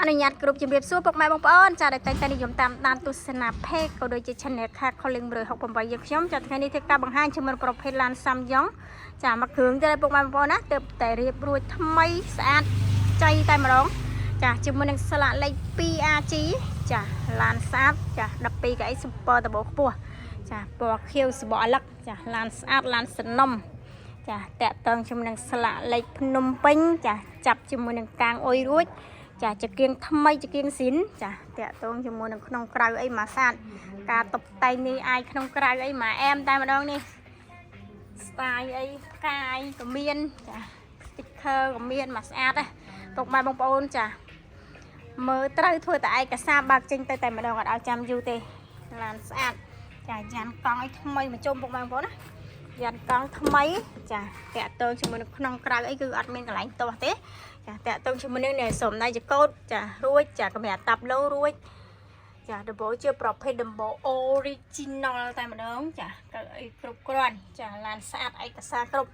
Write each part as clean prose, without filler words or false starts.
អនុញ្ញាតគ្រប់ជំរាបសួរពុកម៉ែបងប្អូនចាដែលតែងតែនិយមតាមដានទស្សនាเพจក៏ដូចជា Channel ខាត Calling 168យើងខ្ញុំចាថ្ងៃនេះធ្វើការបង្ហាញជាមួយប្រភេទឡាន Samyong ចាមកគ្រឿងទៅពុកម៉ែបងប្អូនណាទើបតែរៀបរួចថ្មីស្អាតចៃតែម្ដងចាជាមួយនឹងស្លាកលេខ 2AG ចាឡានស្អាតចា12កៅអី Super Turbo ខ្ពស់ចាពណ៌ខៀវសបអលឹកចាឡានស្អាតឡានសំណុំចាតាក់តងជាមួយនឹងស្លាកលេខភ្នំពេញចាចាប់ជាមួយនឹងកាងអុយរួចចាចង្គៀងថ្មីចង្គៀងស៊ីនចាតាក់តងជាមួយនឹងក្នុងក្រៅអីមកស្អាតការតុបតែងនេះអាចក្នុងក្រៅអីមកអែមតែម្ដងនេះស្ទាយអីផ្កាយក៏មានចា sticker ក៏មានមកស្អាតដែរពុកម៉ែបងប្អូនចាមើលត្រូវធ្វើតែឯកសារបើកចេញទៅតែម្ដងអត់ឲ្យចាំយូរទេឡានស្អាតចាយ៉ានកង់ឲ្យថ្មីមកជុំពុកម៉ែបងប្អូនណាយ៉ានកង់ថ្មីចាតាក់តងជាមួយនឹងក្នុងក្រៅអីគឺអត់មានកន្លែងទាស់ទេចាតាក់តងជាមួយនឹងសុំដៃចកោតចារួចចាកម្រាស់តាប់ឡូរួចចាដំបូងជាប្រភេទដំបូង original តែម្ដងចាកៅអីគ្រប់គ្រាន់ចាឡានស្អាតឯកសារគ្រប់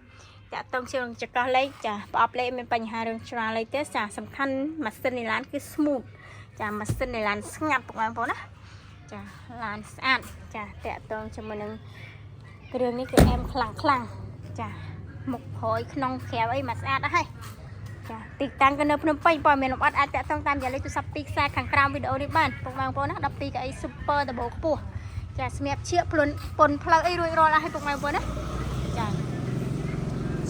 តាក់តងជាមួយនឹងចកោះលេខចាប្រអប់លេខមានបញ្ហារឿងច្រាលេខទេចាសំខាន់ម៉ាស៊ីននៃឡានគឺ smooth ចាម៉ាស៊ីននៃឡានស្ងាត់បងប្អូនណាចាឡានស្អាតចាតាក់តងជាមួយនឹងគ្រឿងនេះគឺអែមខ្លាំងចាមុខក្រោយក្នុងក្រៅអីមកស្អាតដែរចាទីតាំងក៏នៅភ្នំពេញព័ត៌មានលម្អិតអាចតាក់ទងតាមរយៈលេខទូរស័ព្ទពីខ្សែខាងក្រោមវីដេអូនេះបានពុកម៉ែបងប្អូនណា12កៅអី Super Turbo ខ្ពស់ចាសម្រាប់ឈៀកពុនផ្លូវអីរួចរាល់ហើយពុកម៉ែបងប្អូនណាចា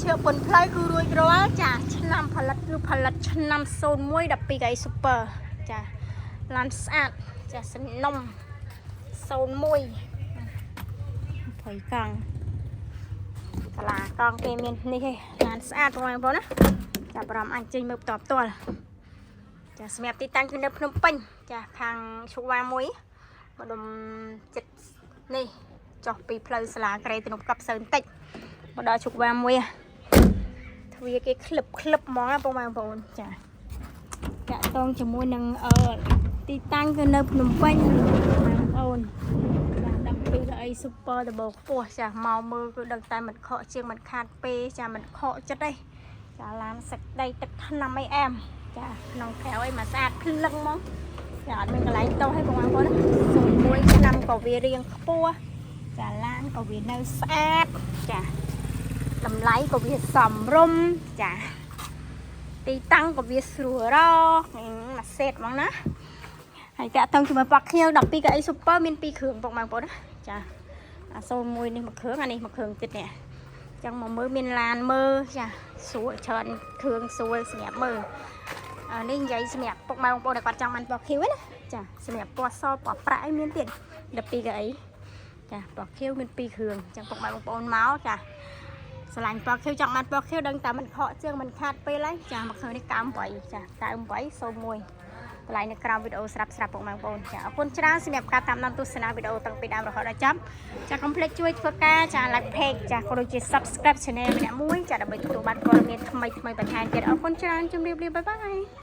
ឈៀកពុនផ្លូវគឺរួចរាល់ចាឆ្នាំផលិតគឺផលិតឆ្នាំ01 12កៅអី Super ចាឡានស្អាតចាសំណុំ01 20កង់កាឡាកង់គេមាននេះឯងឡានស្អាតបងប្អូនណាចាប់អារម្មណ៍អញចេញមើលផ្ទាល់ចាសម្រាប់ទីតាំងគឺនៅភ្នំពេញចាខាងឈុកវ៉ាមួយម្ដុំចិត្តនេះចុះពីផ្លូវសាលាក្រេទៅនោះកັບសើបន្តិចមកដល់ឈុកវ៉ាមួយទ្វារគេក្លឹបហ្មងបងប្អូនចាតាក់តងជាមួយនឹងទីតាំងគឺនៅភ្នំពេញបងប្អូន12កៅអី Super Turbo ខ្ពស់ចាមកមើលគឺដឹងតែមិនខកជាងមិនខាតពេចាមិនខកចិត្តទេចាឡានសក្តីទឹកថ្នាំអីអែមចាក្នុងក្រៅអីមកស្អាតភ្លឹងហ្មងចាអត់មានកន្លែងតោះទេបងប្អូន01ឆ្នាំក៏វារៀងខ្ពស់ចាឡានក៏វានៅស្អាតចាតម្លៃក៏វាសមរម្យចាទីតាំងក៏វាស្រួលរកមកសេតហ្មងណាហើយតាក់តងជាមួយប៉ាក់ខៀវ12កៅអី Super មាន2គ្រឿងបងប្អូនណាចាអា01នេះមួយគ្រឿងអានេះមួយគ្រឿងទៀតនេះចឹងមកមើលមានឡានមើលចាស្រួលច្រើនគ្រឿងស្រួលសម្រាប់មើលនេះនិយាយសម្រាប់ពុកម៉ែបងប្អូនដែលគាត់ចង់បានប៉ាក់ខៀវណាចាសម្រាប់ពណ៌សពណ៌ប្រាក់អីមានទៀត12កៅអីចាប៉ាក់ខៀវមាន2គ្រឿងចឹងពុកម៉ែបងប្អូនមកចាស្រឡាញ់ប៉ាក់ខៀវចង់បានប៉ាក់ខៀវដឹងតែមិនខកជាងមិនខាតពេលហើយចាមកឃើញនេះ98ចា9801កន្លែងនៅក្រៅវីដេអូស្រាប់ពុកម៉ែបងប្អូនចាអរគុណច្រើនសម្រាប់ការតាមដានទស្សនាវីដេអូតាំងពីដើមរហូតដល់ចប់ចាកុំភ្លេចជួយធ្វើការចា like page ចាក៏ដូចជា subscribe channel ម្នាក់មួយចាដើម្បីទទួលបានព័ត៌មានថ្មីបន្ថែមទៀតអរគុណច្រើនជម្រាបលាបាយបាយ